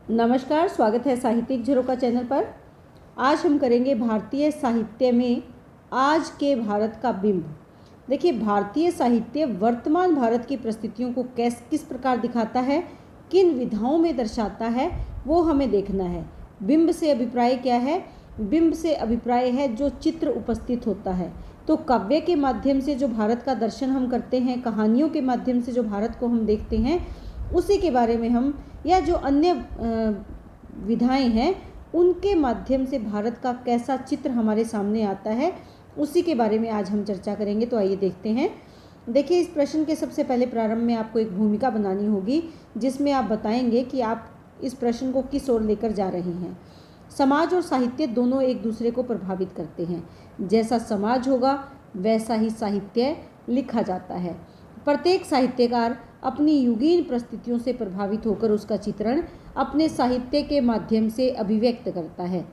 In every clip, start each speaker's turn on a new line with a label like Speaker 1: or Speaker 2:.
Speaker 1: नमस्कार, स्वागत है साहित्यिक झरोखा चैनल पर। आज हम करेंगे भारतीय साहित्य में आज के भारत का बिंब। देखिए, भारतीय साहित्य वर्तमान भारत की परिस्थितियों को किस प्रकार दिखाता है, किन विधाओं में दर्शाता है, वो हमें देखना है। बिंब से अभिप्राय क्या है? बिंब से अभिप्राय है जो चित्र उपस्थित होता है। तो काव्य के माध्यम से जो भारत का दर्शन हम करते हैं, कहानियों के माध्यम से जो भारत को हम देखते हैं, उसी के बारे में हम, या जो अन्य विधाएं हैं उनके माध्यम से भारत का कैसा चित्र हमारे सामने आता है, उसी के बारे में आज हम चर्चा करेंगे। तो आइए देखते हैं। देखिए, इस प्रश्न के सबसे पहले प्रारंभ में आपको एक भूमिका बनानी होगी, जिसमें आप बताएंगे कि आप इस प्रश्न को किस ओर लेकर जा रहे हैं। समाज और साहित्य दोनों एक दूसरे को प्रभावित करते हैं। जैसा समाज होगा वैसा ही साहित्य लिखा जाता है। प्रत्येक साहित्यकार अपनी युगीन परिस्थितियों से प्रभावित होकर उसका चित्रण अपने साहित्य के माध्यम से अभिव्यक्त करता है।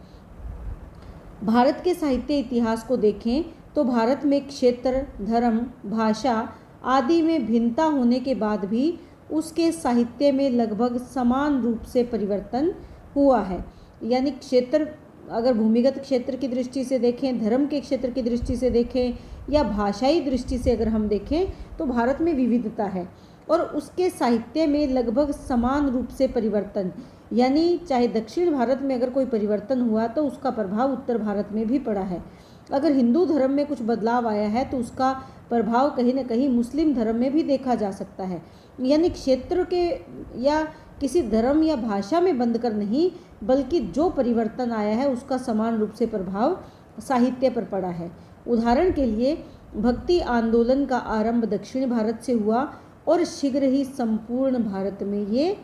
Speaker 1: भारत के साहित्य इतिहास को देखें तो भारत में क्षेत्र, धर्म, भाषा आदि में भिन्नता होने के बाद भी उसके साहित्य में लगभग समान रूप से परिवर्तन हुआ है। यानी क्षेत्र, अगर भूमिगत क्षेत्र की दृष्टि से देखें, धर्म के क्षेत्र की दृष्टि से देखें, या भाषाई दृष्टि से अगर हम देखें, तो भारत में विविधता है और उसके साहित्य में लगभग समान रूप से परिवर्तन, यानी चाहे दक्षिण भारत में अगर कोई परिवर्तन हुआ तो उसका प्रभाव उत्तर भारत में भी पड़ा है। अगर हिंदू धर्म में कुछ बदलाव आया है तो उसका प्रभाव कहीं ना कहीं मुस्लिम धर्म में भी देखा जा सकता है। यानी क्षेत्र के या किसी धर्म या भाषा में बंद कर नहीं, बल्कि जो परिवर्तन आया है उसका समान रूप से प्रभाव साहित्य पर पड़ा है। उदाहरण के लिए, भक्ति आंदोलन का आरंभ दक्षिण भारत से हुआ और शीघ्र ही संपूर्ण भारत में ये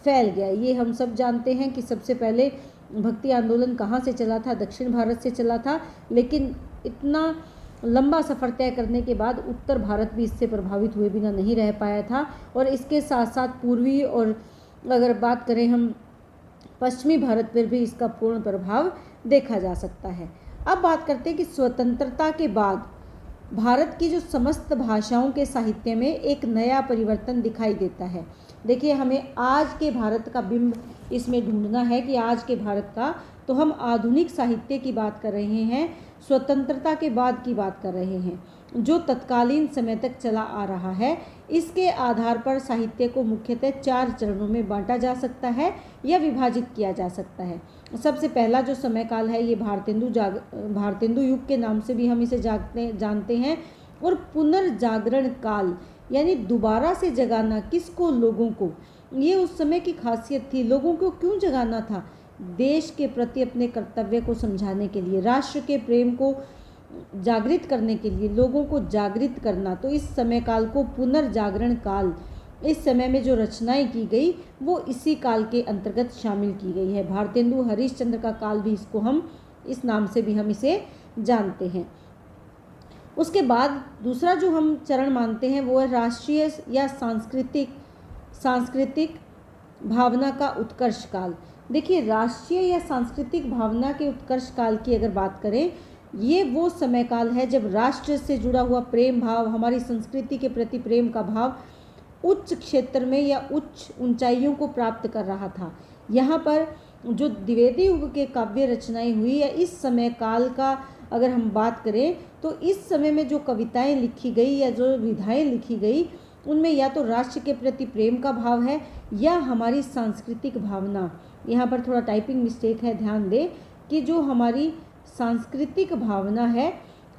Speaker 1: फैल गया। ये हम सब जानते हैं कि सबसे पहले भक्ति आंदोलन कहाँ से चला था? दक्षिण भारत से चला था, लेकिन इतना लंबा सफ़र तय करने के बाद उत्तर भारत भी इससे प्रभावित हुए बिना नहीं रह पाया था। और इसके साथ साथ पूर्वी, और अगर बात करें हम पश्चिमी भारत पर भी इसका पूर्ण प्रभाव देखा जा सकता है। अब बात करते हैं कि स्वतंत्रता के बाद भारत की जो समस्त भाषाओं के साहित्य में एक नया परिवर्तन दिखाई देता है। देखिए, हमें आज के भारत का बिंब इसमें ढूंढना है कि आज के भारत का, तो हम आधुनिक साहित्य की बात कर रहे हैं, स्वतंत्रता के बाद की बात कर रहे हैं, जो तत्कालीन समय तक चला आ रहा है। इसके आधार पर साहित्य को मुख्यतः 4 चरणों में बांटा जा सकता है या विभाजित किया जा सकता है। सबसे पहला जो समय काल है, ये भारतेंदु युग के नाम से भी हम इसे जानते हैं। और पुनर्जागरण काल, यानी दोबारा से जगाना किसको? लोगों को। ये उस समय की खासियत थी। लोगों को क्यों जगाना था? देश के प्रति अपने कर्तव्य को समझाने के लिए, राष्ट्र के प्रेम को जागृत करने के लिए, लोगों को जागृत करना। तो इस समय काल को पुनर्जागरण काल, इस समय में जो रचनाएं की गई वो इसी काल के अंतर्गत शामिल की गई है। भारतेंदु हरिश्चंद्र का काल भी, इसको हम इस नाम से भी हम इसे जानते हैं। उसके बाद दूसरा जो हम चरण मानते हैं वो है राष्ट्रीय या सांस्कृतिक भावना का उत्कर्ष काल। देखिए, राष्ट्रीय या सांस्कृतिक भावना के उत्कर्ष काल की अगर बात करें, ये वो समय काल है जब राष्ट्र से जुड़ा हुआ प्रेम भाव, हमारी संस्कृति के प्रति प्रेम का भाव उच्च क्षेत्र में या उच्च ऊंचाइयों को प्राप्त कर रहा था। यहाँ पर जो द्विवेदी युग के काव्य रचनाएं हुई, या इस समय काल का अगर हम बात करें, तो इस समय में जो कविताएं लिखी गई या जो विधाएं लिखी गई, उनमें या तो राष्ट्र के प्रति प्रेम का भाव है या हमारी सांस्कृतिक भावना। यहाँ पर थोड़ा टाइपिंग मिस्टेक है, ध्यान दें कि जो हमारी सांस्कृतिक भावना है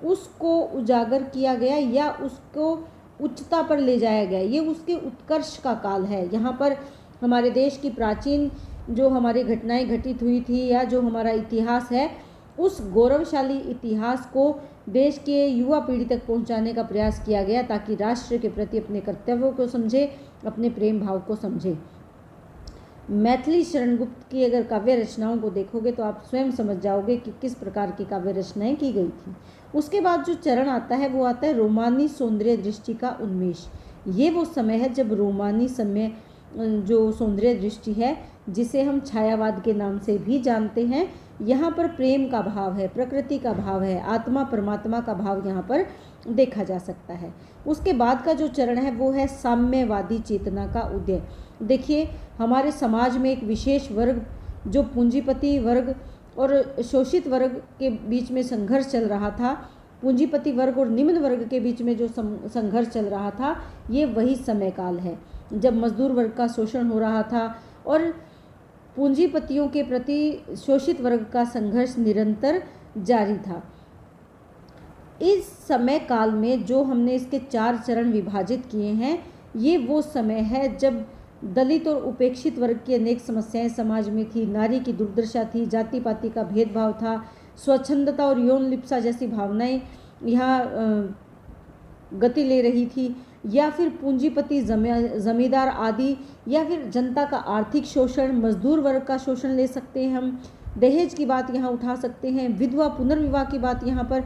Speaker 1: उसको उजागर किया गया या उसको उच्चता पर ले जाया गया। ये उसके उत्कर्ष का काल है। यहाँ पर हमारे देश की प्राचीन जो हमारी घटनाएं घटित हुई थी, या जो हमारा इतिहास है, उस गौरवशाली इतिहास को देश के युवा पीढ़ी तक पहुंचाने का प्रयास किया गया, ताकि राष्ट्र के प्रति अपने कर्तव्यों को समझे, अपने प्रेम भाव को समझे। मैथिली शरण गुप्त की अगर काव्य रचनाओं को देखोगे तो आप स्वयं समझ जाओगे कि किस प्रकार की काव्य रचनाएं की गई थी। उसके बाद जो चरण आता है वो आता है रोमानी सौंदर्य दृष्टि का उन्मेष। ये वो समय है जब रोमानी समय, जो सौंदर्य दृष्टि है, जिसे हम छायावाद के नाम से भी जानते हैं, यहाँ पर प्रेम का भाव है, प्रकृति का भाव है, आत्मा परमात्मा का भाव यहाँ पर देखा जा सकता है। उसके बाद का जो चरण है वो है साम्यवादी चेतना का उदय। देखिए, हमारे समाज में एक विशेष वर्ग जो पूंजीपति वर्ग और शोषित वर्ग के बीच में संघर्ष चल रहा था, पूंजीपति वर्ग और निम्न वर्ग के बीच में जो संघर्ष चल रहा था, ये वही समय काल है जब मजदूर वर्ग का शोषण हो रहा था और पूंजीपतियों के प्रति शोषित वर्ग का संघर्ष निरंतर जारी था। इस समय काल में जो हमने इसके 4 चरण विभाजित किए हैं, ये वो समय है जब दलित और उपेक्षित वर्ग की अनेक समस्याएं समाज में थी, नारी की दुर्दशा थी, जाति पाति का भेदभाव था, स्वच्छंदता और यौन लिप्सा जैसी भावनाएं यहाँ गति ले रही थी, या फिर पूंजीपति जमींदार आदि, या फिर जनता का आर्थिक शोषण, मजदूर वर्ग का शोषण ले सकते हैं हम, दहेज की बात यहाँ उठा सकते हैं, विधवा पुनर्विवाह की बात यहाँ पर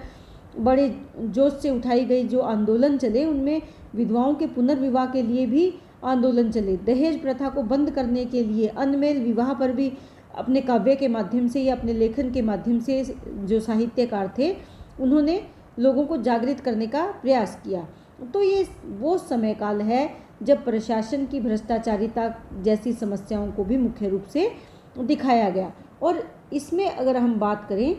Speaker 1: बड़े जोश से उठाई गई। जो आंदोलन चले उनमें विधवाओं के पुनर्विवाह के लिए भी आंदोलन चले, दहेज प्रथा को बंद करने के लिए, अनमेल विवाह पर भी अपने काव्य के माध्यम से या अपने लेखन के माध्यम से जो साहित्यकार थे उन्होंने लोगों को जागृत करने का प्रयास किया। तो ये वो समय काल है जब प्रशासन की भ्रष्टाचारिता जैसी समस्याओं को भी मुख्य रूप से दिखाया गया। और इसमें अगर हम बात करें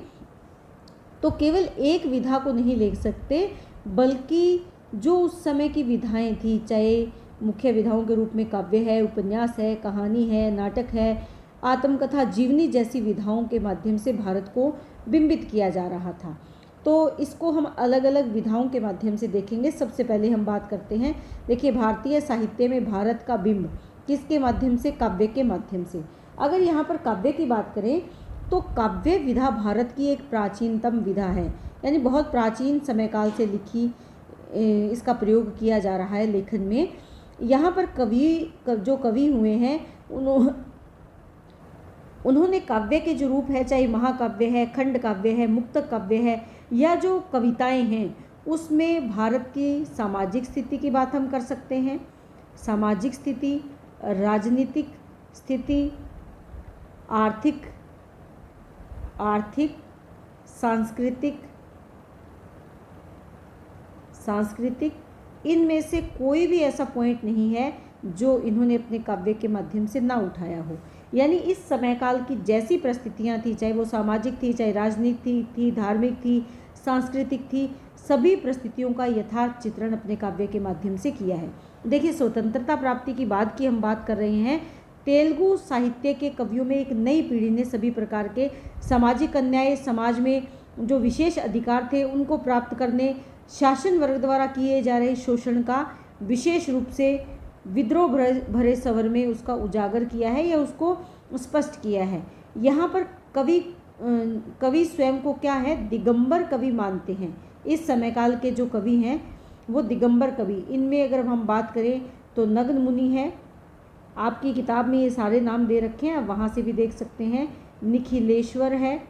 Speaker 1: तो केवल एक विधा को नहीं ले सकते, बल्कि जो उस समय की विधाएं थी, चाहे मुख्य विधाओं के रूप में काव्य है, उपन्यास है, कहानी है, नाटक है, आत्मकथा, जीवनी जैसी विधाओं के माध्यम से भारत को बिंबित किया जा रहा था। तो इसको हम अलग अलग विधाओं के माध्यम से देखेंगे। सबसे पहले हम बात करते हैं, देखिए, भारतीय साहित्य में भारत का बिंब किसके माध्यम से? काव्य के माध्यम से। अगर यहाँ पर काव्य की बात करें तो काव्य विधा भारत की एक प्राचीनतम विधा है, यानी बहुत प्राचीन समय काल से लिखी इसका प्रयोग किया जा रहा है लेखन में। यहाँ पर जो कवि हुए हैं उन्होंने काव्य के जो रूप है, चाहे महाकाव्य है, खंड काव्य है, मुक्तक काव्य है, या जो कविताएं हैं, उसमें भारत की सामाजिक स्थिति की बात हम कर सकते हैं। सामाजिक स्थिति, राजनीतिक स्थिति, आर्थिक, सांस्कृतिक, इनमें से कोई भी ऐसा पॉइंट नहीं है जो इन्होंने अपने काव्य के माध्यम से ना उठाया हो। यानी इस समय काल की जैसी परिस्थितियाँ थी, चाहे वो सामाजिक थी, चाहे राजनीतिक थी, धार्मिक थी, सांस्कृतिक थी, सभी परिस्थितियों का यथार्थ चित्रण अपने काव्य के माध्यम से किया है। देखिए, स्वतंत्रता प्राप्ति की बाद की हम बात कर रहे हैं। तेलुगु साहित्य के कवियों में एक नई पीढ़ी ने सभी प्रकार के सामाजिक अन्याय, समाज में जो विशेष अधिकार थे उनको प्राप्त करने, शासन वर्ग द्वारा किए जा रहे शोषण का विशेष रूप से विद्रोह भरे स्वर में उसका उजागर किया है या उसको स्पष्ट किया है। यहाँ पर कवि स्वयं को क्या है? दिगंबर कवि मानते हैं। इस समय काल के जो कवि हैं वो दिगंबर कवि। इनमें अगर हम बात करें तो नग्न मुनि है, आपकी किताब में ये सारे नाम दे रखे हैं, आप वहाँ से भी देख सकते हैं। निखिलेश्वर है,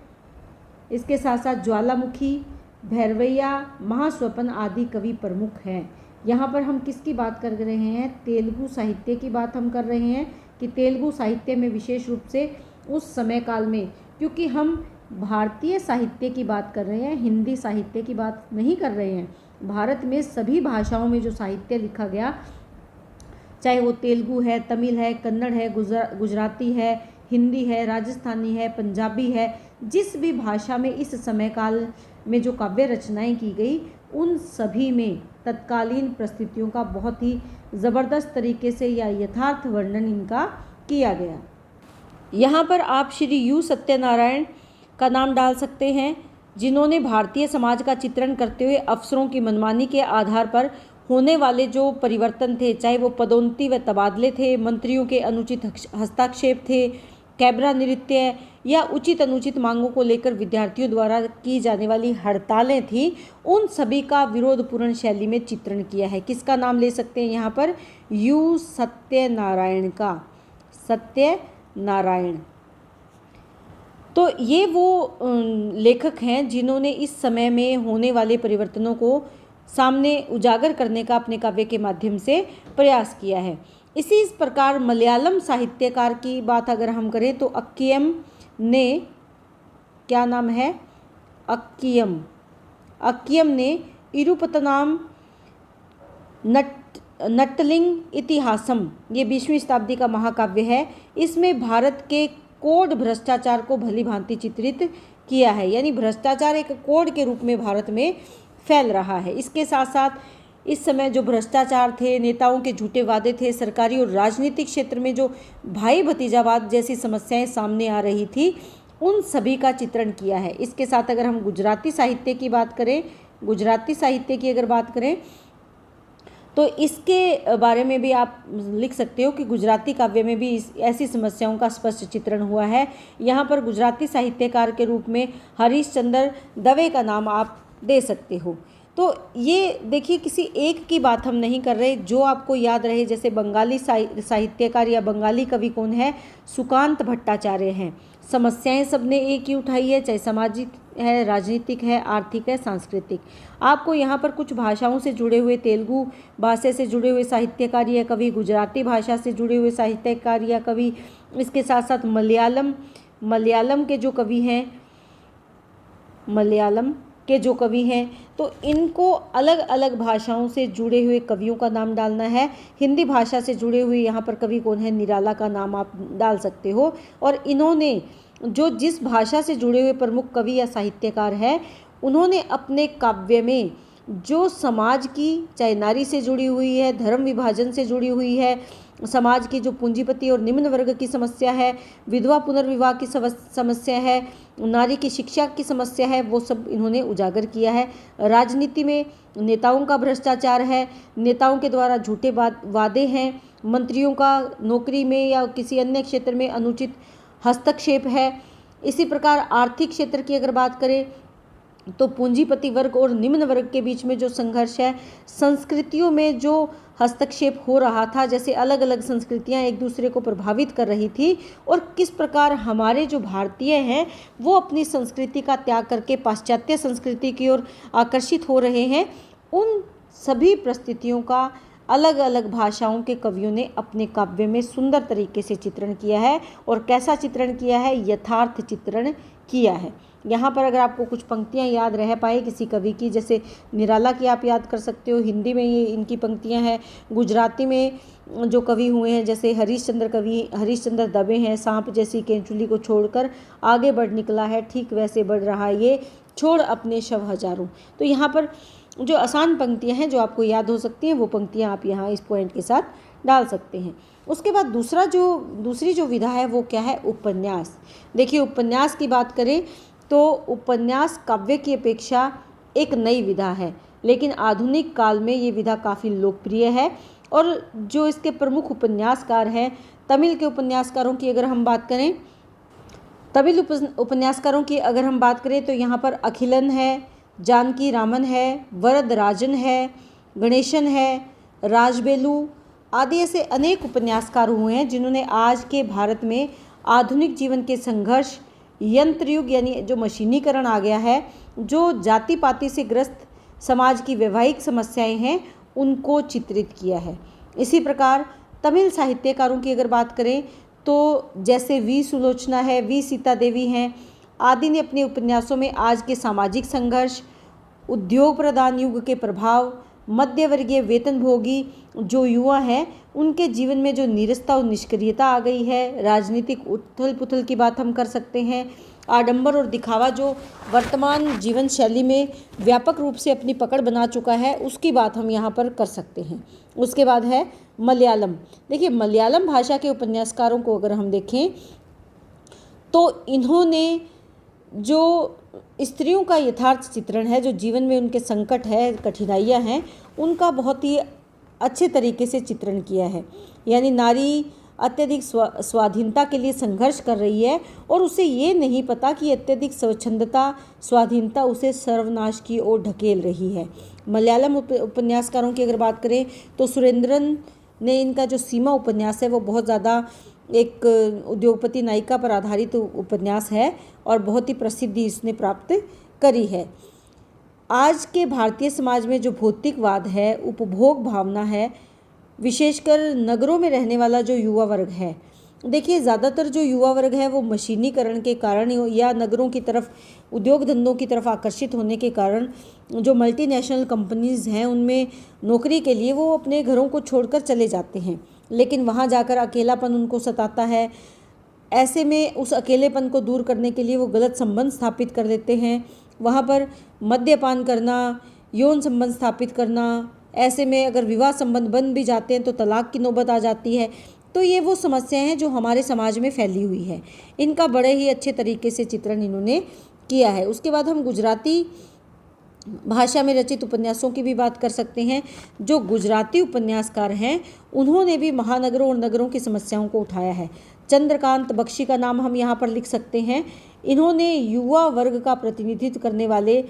Speaker 1: इसके साथ साथ ज्वालामुखी, भैरवैया, महास्वपन आदि कवि प्रमुख हैं। यहाँ पर हम किसकी बात कर रहे हैं? तेलुगु साहित्य की बात हम कर रहे हैं कि तेलुगु साहित्य में विशेष रूप से उस समय काल में, क्योंकि हम भारतीय साहित्य की बात कर रहे हैं, हिंदी साहित्य की बात नहीं कर रहे हैं। भारत में सभी भाषाओं में जो साहित्य लिखा गया, चाहे वो तेलुगु है, तमिल है, कन्नड़ है, गुजराती है, हिंदी है, राजस्थानी है, पंजाबी है, जिस भी भाषा में इस समय काल में जो काव्य रचनाएं की गई, उन सभी में तत्कालीन परिस्थितियों का बहुत ही ज़बरदस्त तरीके से या यथार्थ वर्णन इनका किया गया। यहाँ पर आप श्री यू सत्यनारायण का नाम डाल सकते हैं, जिन्होंने भारतीय समाज का चित्रण करते हुए अफसरों की मनमानी के आधार पर होने वाले जो परिवर्तन थे, चाहे वो पदोन्नति व तबादले थे, मंत्रियों के अनुचित हस्तक्षेप थे, कैबरा नृत्य या उचित अनुचित मांगों को लेकर विद्यार्थियों द्वारा की जाने वाली हड़तालें थी, उन सभी का विरोधपूर्ण शैली में चित्रण किया है। किसका नाम ले सकते हैं यहाँ पर? यू सत्यनारायण का। सत्यनारायण। तो ये वो लेखक हैं जिन्होंने इस समय में होने वाले परिवर्तनों को सामने उजागर करने का अपने काव्य के माध्यम से प्रयास किया है। इसी प्रकार मलयालम साहित्यकार की बात अगर हम करें तो अक्कियम ने, क्या नाम है? अक्कियम ने इरुपत्तनाम, नटलिंग इतिहासम ये 20वीं शताब्दी का महाकाव्य है। इसमें भारत के कोड भ्रष्टाचार को भली भांति चित्रित किया है, यानी भ्रष्टाचार एक कोड के रूप में भारत में फैल रहा है। इसके साथ साथ इस समय जो भ्रष्टाचार थे, नेताओं के झूठे वादे थे, सरकारी और राजनीतिक क्षेत्र में जो भाई भतीजावाद जैसी समस्याएं सामने आ रही थी, उन सभी का चित्रण किया है। इसके साथ अगर हम गुजराती साहित्य की बात करें, गुजराती साहित्य की अगर बात करें तो इसके बारे में भी आप लिख सकते हो कि गुजराती काव्य में भी ऐसी समस्याओं का स्पष्ट चित्रण हुआ है। यहाँ पर गुजराती साहित्यकार के रूप में हरीशचंद्र दवे का नाम आप दे सकते हो। तो ये देखिए, किसी एक की बात हम नहीं कर रहे, जो आपको याद रहे। जैसे बंगाली साहित्यकार या बंगाली कवि कौन है? सुकांत भट्टाचार्य हैं। समस्याएं सबने एक ही उठाई है, चाहे सामाजिक है, राजनीतिक है, आर्थिक है, सांस्कृतिक। आपको यहाँ पर कुछ भाषाओं से जुड़े हुए, तेलुगु भाषा से जुड़े हुए साहित्यकार या कवि, गुजराती भाषा से जुड़े हुए साहित्यकार या कवि, इसके साथ साथ मलयालम के जो कवि हैं, तो इनको अलग अलग भाषाओं से जुड़े हुए कवियों का नाम डालना है। हिंदी भाषा से जुड़े हुए यहाँ पर कवि कौन है? निराला का नाम आप डाल सकते हो। और इन्होंने जो जिस भाषा से जुड़े हुए प्रमुख कवि या साहित्यकार हैं, उन्होंने अपने काव्य में जो समाज की, चाहे नारी से जुड़ी हुई है, धर्म विभाजन से जुड़ी हुई है, समाज की जो पूंजीपति और निम्न वर्ग की समस्या है, विधवा पुनर्विवाह की समस्या है, नारी की शिक्षा की समस्या है, वो सब इन्होंने उजागर किया है। राजनीति में नेताओं का भ्रष्टाचार है, नेताओं के द्वारा झूठे वादे हैं, मंत्रियों का नौकरी में या किसी अन्य क्षेत्र में अनुचित हस्तक्षेप है। इसी प्रकार आर्थिक क्षेत्र की अगर बात करें तो पूंजीपति वर्ग और निम्न वर्ग के बीच में जो संघर्ष है, संस्कृतियों में जो हस्तक्षेप हो रहा था, जैसे अलग अलग संस्कृतियां एक दूसरे को प्रभावित कर रही थी, और किस प्रकार हमारे जो भारतीय हैं वो अपनी संस्कृति का त्याग करके पाश्चात्य संस्कृति की ओर आकर्षित हो रहे हैं, उन सभी परिस्थितियों का अलग अलग भाषाओं के कवियों ने अपने काव्य में सुंदर तरीके से चित्रण किया है। और कैसा चित्रण किया है? यथार्थ चित्रण किया है। यहाँ पर अगर आपको कुछ पंक्तियाँ याद रह पाए किसी कवि की, जैसे निराला की आप याद कर सकते हो, हिंदी में ये इनकी पंक्तियाँ हैं। गुजराती में जो कवि हुए हैं, जैसे हरीशचंद्र दवे हैं, सांप जैसी केंचुली को छोड़कर आगे बढ़ निकला है, ठीक वैसे बढ़ रहा ये, छोड़ अपने शव हजारों। तो यहाँ पर जो आसान पंक्तियाँ हैं जो आपको याद हो सकती हैं, वो पंक्तियाँ आप यहाँ इस पॉइंट के साथ डाल सकते हैं। उसके बाद दूसरी जो विधा है वो क्या है? उपन्यास। देखिए, उपन्यास की बात करें तो उपन्यास काव्य की अपेक्षा एक नई विधा है, लेकिन आधुनिक काल में ये विधा काफ़ी लोकप्रिय है। और जो इसके प्रमुख उपन्यासकार हैं, तमिल के उपन्यासकारों की अगर हम बात करें, तो यहाँ पर अखिलन है, जानकी रामन है, वरदराजन है, गणेशन है, राजबेलू आदि ऐसे अनेक उपन्यासकार हुए हैं जिन्होंने आज के भारत में आधुनिक जीवन के संघर्ष, यंत्र युग यानी जो मशीनीकरण आ गया है, जो जाति पाति से ग्रस्त समाज की वैवाहिक समस्याएं हैं, उनको चित्रित किया है। इसी प्रकार तमिल साहित्यकारों की अगर बात करें तो जैसे वी सुलोचना है, वी सीता देवी हैं आदि ने अपने उपन्यासों में आज के सामाजिक संघर्ष, उद्योग प्रधान युग के प्रभाव, मध्यवर्गीय वेतनभोगी जो युवा हैं उनके जीवन में जो नीरसता और निष्क्रियता आ गई है, राजनीतिक उथल पुथल की बात हम कर सकते हैं, आडंबर और दिखावा जो वर्तमान जीवन शैली में व्यापक रूप से अपनी पकड़ बना चुका है, उसकी बात हम यहाँ पर कर सकते हैं। उसके बाद है मलयालम। देखिए, मलयालम भाषा के उपन्यासकारों को अगर हम देखें तो इन्होंने जो स्त्रियों का यथार्थ चित्रण है, जो जीवन में उनके संकट है, कठिनाइयाँ हैं, उनका बहुत ही अच्छे तरीके से चित्रण किया है। यानी नारी अत्यधिक स्वाधीनता के लिए संघर्ष कर रही है और उसे ये नहीं पता कि अत्यधिक स्वच्छंदता, स्वाधीनता उसे सर्वनाश की ओर ढकेल रही है। मलयालम उपन्यासकारों की अगर बात करें तो सुरेंद्रन ने इनका जो सीमा उपन्यास है वो बहुत ज़्यादा एक उद्योगपति नायिका पर आधारित उपन्यास है और बहुत ही प्रसिद्धि इसने प्राप्त करी है। आज के भारतीय समाज में जो भौतिकवाद है, उपभोग भावना है, विशेषकर नगरों में रहने वाला जो युवा वर्ग है, देखिए ज़्यादातर जो युवा वर्ग है वो मशीनीकरण के कारण या नगरों की तरफ, उद्योग धंधों की तरफ आकर्षित होने के कारण जो मल्टीनेशनल कंपनीज़ हैं उनमें नौकरी के लिए वो अपने घरों को छोड़कर चले जाते हैं, लेकिन वहाँ जाकर अकेलापन उनको सताता है। ऐसे में उस अकेलेपन को दूर करने के लिए वो गलत संबंध स्थापित कर देते हैं। वहाँ पर मद्यपान करना, यौन संबंध स्थापित करना, ऐसे में अगर विवाह संबंध बन भी जाते हैं तो तलाक की नौबत आ जाती है। तो ये वो समस्याएं हैं जो हमारे समाज में फैली हुई है। इनका बड़े ही अच्छे तरीके से चित्रण इन्होंने किया है। उसके बाद हम गुजराती भाषा में रचित उपन्यासों की भी बात कर सकते हैं। जो गुजराती उपन्यासकार हैं उन्होंने भी महानगरों और नगरों की समस्याओं को उठाया है। चंद्रकांत बख्शी का नाम हम यहाँ पर लिख सकते हैं। इन्होंने युवा वर्ग का प्रतिनिधित्व करने वाले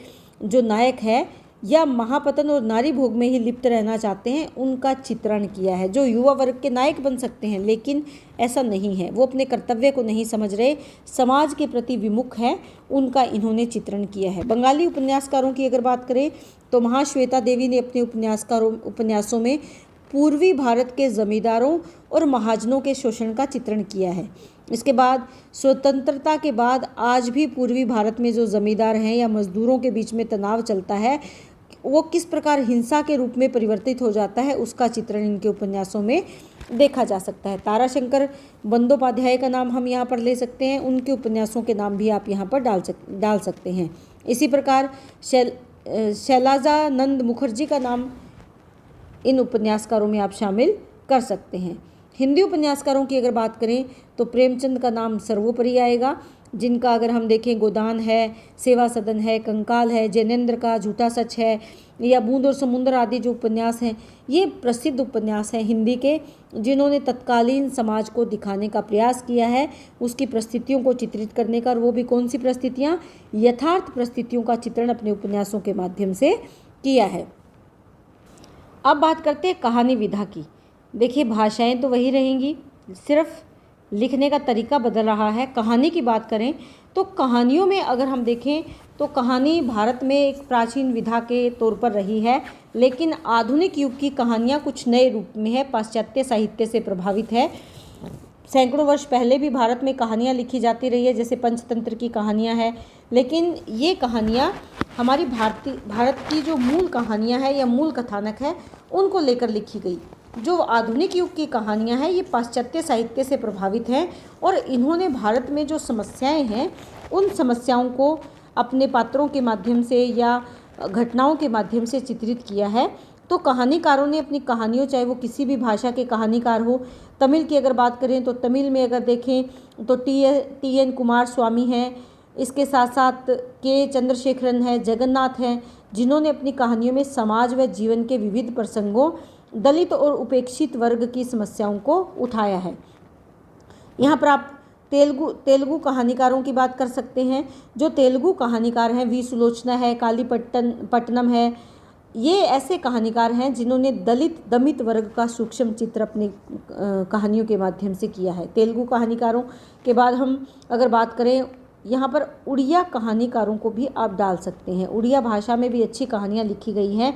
Speaker 1: जो नायक है या महापतन और नारी भोग में ही लिप्त रहना चाहते हैं उनका चित्रण किया है। जो युवा वर्ग के नायक बन सकते हैं लेकिन ऐसा नहीं है, वो अपने कर्तव्य को नहीं समझ रहे, समाज के प्रति विमुख है, उनका इन्होंने चित्रण किया है। बंगाली उपन्यासकारों की अगर बात करें तो महाश्वेता देवी ने अपने उपन्यासों में पूर्वी भारत के जमींदारों और महाजनों के शोषण का चित्रण किया है। इसके बाद स्वतंत्रता के बाद आज भी पूर्वी भारत में जो जमींदार हैं या मजदूरों के बीच में तनाव चलता है वो किस प्रकार हिंसा के रूप में परिवर्तित हो जाता है उसका चित्रण इनके उपन्यासों में देखा जा सकता है। ताराशंकर बंदोपाध्याय का नाम हम यहाँ पर ले सकते हैं, उनके उपन्यासों के नाम भी आप यहाँ पर डाल सकते हैं। इसी प्रकार शैलजानंद मुखर्जी का नाम इन उपन्यासकारों में आप शामिल कर सकते हैं। हिंदी उपन्यासकारों की अगर बात करें तो प्रेमचंद का नाम सर्वोपरि आएगा, जिनका अगर हम देखें गोदान है, सेवा सदन है, कंकाल है, जैनेन्द्र का झूठा सच है या बूंद और समुद्र आदि जो उपन्यास हैं ये प्रसिद्ध उपन्यास हैं हिंदी के, जिन्होंने तत्कालीन समाज को दिखाने का प्रयास किया है, उसकी परिस्थितियों को चित्रित करने का, और वो भी कौन सी परिस्थितियाँ, यथार्थ परिस्थितियों का चित्रण अपने उपन्यासों के माध्यम से किया है। अब बात करते हैं कहानी विधा की। देखिए भाषाएं तो वही रहेंगी, सिर्फ लिखने का तरीका बदल रहा है। कहानी की बात करें तो कहानियों में अगर हम देखें तो कहानी भारत में एक प्राचीन विधा के तौर पर रही है, लेकिन आधुनिक युग की कहानियाँ कुछ नए रूप में है, पाश्चात्य साहित्य से प्रभावित है। सैकड़ों वर्ष पहले भी भारत में कहानियाँ लिखी जाती रही है, जैसे पंचतंत्र की कहानियाँ हैं, लेकिन ये कहानियाँ हमारी भारत की जो मूल कहानियाँ हैं या मूल कथानक है उनको लेकर लिखी गई। जो आधुनिक युग की कहानियाँ हैं ये पाश्चात्य साहित्य से प्रभावित हैं और इन्होंने भारत में जो समस्याएं हैं उन समस्याओं को अपने पात्रों के माध्यम से या घटनाओं के माध्यम से चित्रित किया है। तो कहानीकारों ने अपनी कहानियों, चाहे वो किसी भी भाषा के कहानीकार हो, तमिल की अगर बात करें तो तमिल में अगर देखें तो टी एन कुमार स्वामी हैं, इसके साथ साथ के चंद्रशेखरन है, जगन्नाथ हैं, जिन्होंने अपनी कहानियों में समाज व जीवन के विविध प्रसंगों, दलित और उपेक्षित वर्ग की समस्याओं को उठाया है। यहाँ पर आप तेलुगु कहानीकारों की बात कर सकते हैं। जो तेलुगु कहानीकार हैं वी सुलोचना है, काली पट्टनम है, ये ऐसे कहानीकार हैं जिन्होंने दमित वर्ग का सूक्ष्म चित्र अपनी कहानियों के माध्यम से किया है। तेलुगु कहानीकारों के बाद हम अगर बात करें यहाँ पर उड़िया कहानीकारों को भी आप डाल सकते हैं। उड़िया भाषा में भी अच्छी कहानियाँ लिखी गई हैं,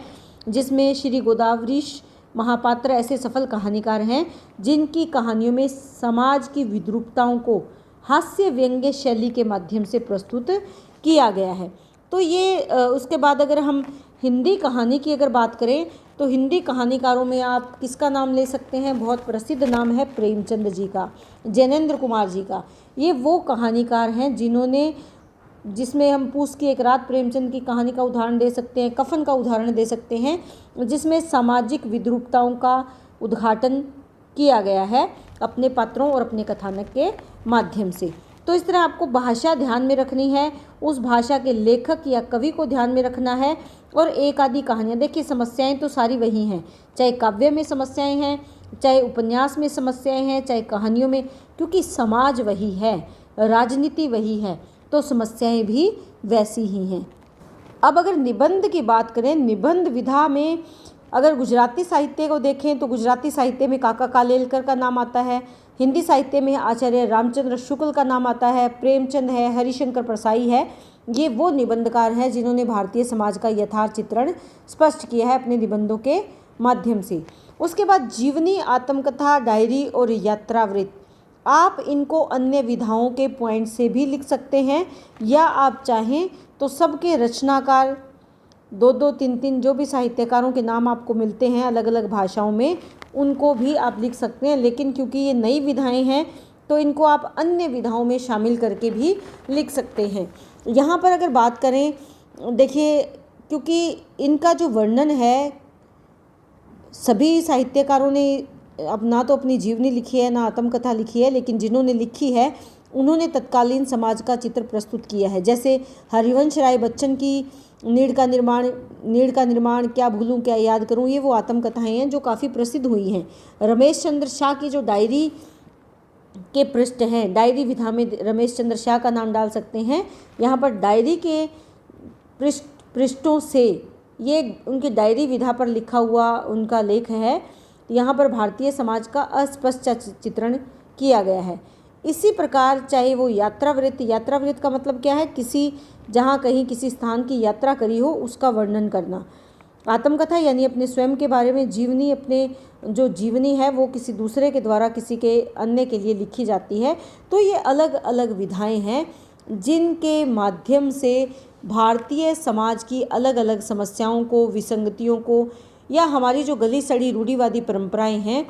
Speaker 1: जिसमें श्री गोदावरीश महापात्र ऐसे सफल कहानीकार हैं जिनकी कहानियों में समाज की विद्रूपताओं को हास्य व्यंग्य शैली के माध्यम से प्रस्तुत किया गया है। तो ये उसके बाद अगर हम हिंदी कहानी की अगर बात करें तो हिंदी कहानीकारों में आप किसका नाम ले सकते हैं, बहुत प्रसिद्ध नाम है प्रेमचंद जी का, जैनेन्द्र कुमार जी का। ये वो कहानीकार हैं जिसमें हम पूस की एक रात प्रेमचंद की कहानी का उदाहरण दे सकते हैं, कफन का उदाहरण दे सकते हैं, जिसमें सामाजिक विद्रूपताओं का उद्घाटन किया गया है अपने पात्रों और अपने कथानक के माध्यम से। तो इस तरह आपको भाषा ध्यान में रखनी है, उस भाषा के लेखक या कवि को ध्यान में रखना है और एक आधी कहानियाँ। देखिए समस्याएं तो सारी वही हैं, चाहे काव्य में समस्याएं हैं, चाहे उपन्यास में समस्याएं हैं, चाहे कहानियों में, क्योंकि समाज वही है, राजनीति वही है, तो समस्याएं भी वैसी ही हैं। अब अगर निबंध की बात करें, निबंध विधा में अगर गुजराती साहित्य को देखें तो गुजराती साहित्य में काका कालेलकर का नाम आता है, हिंदी साहित्य में आचार्य रामचंद्र शुक्ल का नाम आता है, प्रेमचंद है, हरिशंकर परसाई है। ये वो निबंधकार हैं जिन्होंने भारतीय समाज का यथार्थ चित्रण स्पष्ट किया है अपने निबंधों के माध्यम से। उसके बाद जीवनी, आत्मकथा, डायरी और यात्रावृत्त। आप इनको अन्य विधाओं के पॉइंट से भी लिख सकते हैं, या आप चाहें तो सबके रचनाकार 2-2, 3-3 जो भी साहित्यकारों के नाम आपको मिलते हैं अलग अलग भाषाओं में, उनको भी आप लिख सकते हैं। लेकिन क्योंकि ये नई विधाएं हैं तो इनको आप अन्य विधाओं में शामिल करके भी लिख सकते हैं। यहाँ पर अगर बात करें, देखिए क्योंकि इनका जो वर्णन है, सभी साहित्यकारों ने अब ना तो अपनी जीवनी लिखी है ना आत्मकथा लिखी है, लेकिन जिन्होंने लिखी है उन्होंने तत्कालीन समाज का चित्र प्रस्तुत किया है। जैसे हरिवंश राय बच्चन की नीड़ का निर्माण, क्या भूलूं क्या याद करूं, ये वो आत्मकथाएं हैं जो काफ़ी प्रसिद्ध हुई हैं। रमेश चंद्र शाह की जो डायरी के पृष्ठ हैं, डायरी विधा में रमेश चंद्र शाह का नाम डाल सकते हैं। यहाँ पर डायरी के पृष्ठों से, ये उनकी डायरी विधा पर लिखा हुआ उनका लेख है। यहाँ पर भारतीय समाज का अस्पष्ट चित्रण किया गया है। इसी प्रकार चाहे वो यात्रावृत्त का मतलब क्या है, जहाँ कहीं किसी स्थान की यात्रा करी हो उसका वर्णन करना। आत्मकथा यानी अपने स्वयं के बारे में जीवनी, अपने जो जीवनी है वो किसी दूसरे के द्वारा किसी के अन्य के लिए लिखी जाती है। तो ये अलग अलग विधाएं हैं जिनके माध्यम से भारतीय समाज की अलग अलग समस्याओं को, विसंगतियों को, या हमारी जो गली सड़ी रूढ़िवादी परंपराएं हैं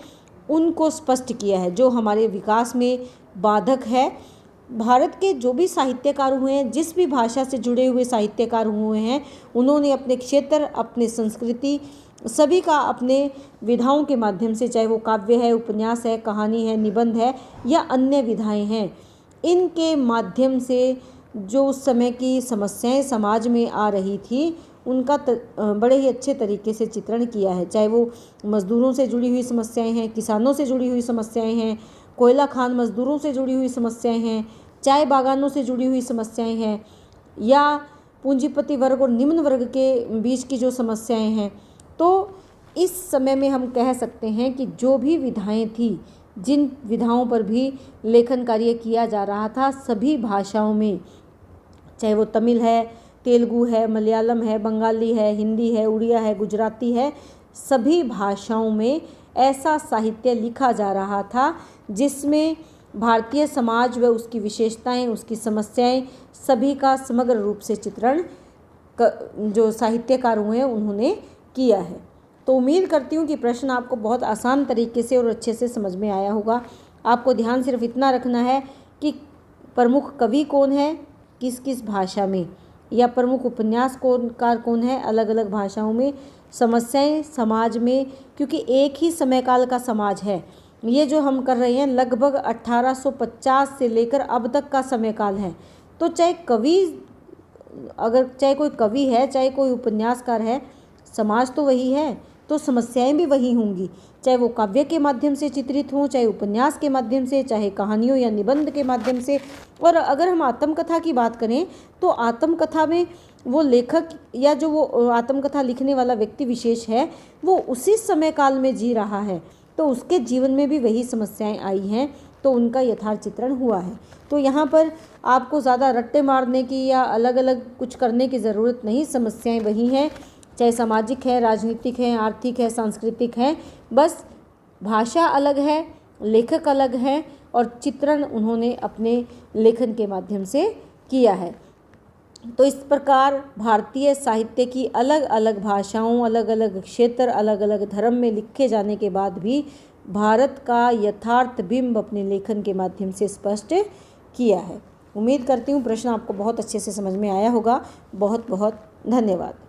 Speaker 1: उनको स्पष्ट किया है, जो हमारे विकास में बाधक है। भारत के जो भी साहित्यकार हुए हैं, जिस भी भाषा से जुड़े हुए साहित्यकार हुए हैं, उन्होंने अपने क्षेत्र, अपने संस्कृति, सभी का अपने विधाओं के माध्यम से, चाहे वो काव्य है, उपन्यास है, कहानी है, निबंध है या अन्य विधाएं हैं, इनके माध्यम से जो उस समय की समस्याएं समाज में आ रही थी उनका बड़े ही अच्छे तरीके से चित्रण किया है। चाहे वो मजदूरों से जुड़ी हुई समस्याएं हैं, किसानों से जुड़ी हुई समस्याएं हैं, कोयला खान मजदूरों से जुड़ी हुई समस्याएं हैं, चाय बागानों से जुड़ी हुई समस्याएं हैं, या पूंजीपति वर्ग और निम्न वर्ग के बीच की जो समस्याएं हैं। तो इस समय में हम कह सकते हैं कि जो भी विधाएं थी, जिन विधाओं पर भी लेखन कार्य किया जा रहा था, सभी भाषाओं में, चाहे वो तमिल है, तेलुगु है, मलयालम है, बंगाली है, हिंदी है, उड़िया है, गुजराती है, सभी भाषाओं में ऐसा साहित्य लिखा जा रहा था जिसमें भारतीय समाज व उसकी विशेषताएं, उसकी समस्याएं, सभी का समग्र रूप से चित्रण जो साहित्यकार हुए हैं उन्होंने किया है। तो उम्मीद करती हूँ कि प्रश्न आपको बहुत आसान तरीके से और अच्छे से समझ में आया होगा। आपको ध्यान सिर्फ इतना रखना है कि प्रमुख कवि कौन है किस किस भाषा में, या प्रमुख उपन्यासकार कौन है अलग अलग भाषाओं में, समस्याएं समाज में, क्योंकि एक ही समय काल का समाज है। ये जो हम कर रहे हैं लगभग 1850 से लेकर अब तक का समय काल है। तो चाहे कोई कवि है, चाहे कोई उपन्यासकार है, समाज तो वही है, तो समस्याएं भी वही होंगी, चाहे वो काव्य के माध्यम से चित्रित हों, चाहे उपन्यास के माध्यम से, चाहे कहानियों या निबंध के माध्यम से। और अगर हम आत्मकथा की बात करें तो आत्मकथा में वो लेखक या जो वो आत्मकथा लिखने वाला व्यक्ति विशेष है वो उसी समय काल में जी रहा है, तो उसके जीवन में भी वही समस्याएं आई हैं, तो उनका यथार्थ चित्रण हुआ है। तो यहाँ पर आपको ज़्यादा रट्टे मारने की या अलग अलग कुछ करने की ज़रूरत नहीं, समस्याएं वही हैं, चाहे सामाजिक है, राजनीतिक है, आर्थिक है, सांस्कृतिक है, बस भाषा अलग है, लेखक अलग है और चित्रण उन्होंने अपने लेखन के माध्यम से किया है। तो इस प्रकार भारतीय साहित्य की अलग अलग भाषाओं, अलग अलग क्षेत्र, अलग अलग धर्म में लिखे जाने के बाद भी भारत का यथार्थ बिंब अपने लेखन के माध्यम से स्पष्ट किया है। उम्मीद करती हूँ प्रश्न आपको बहुत अच्छे से समझ में आया होगा। बहुत बहुत धन्यवाद।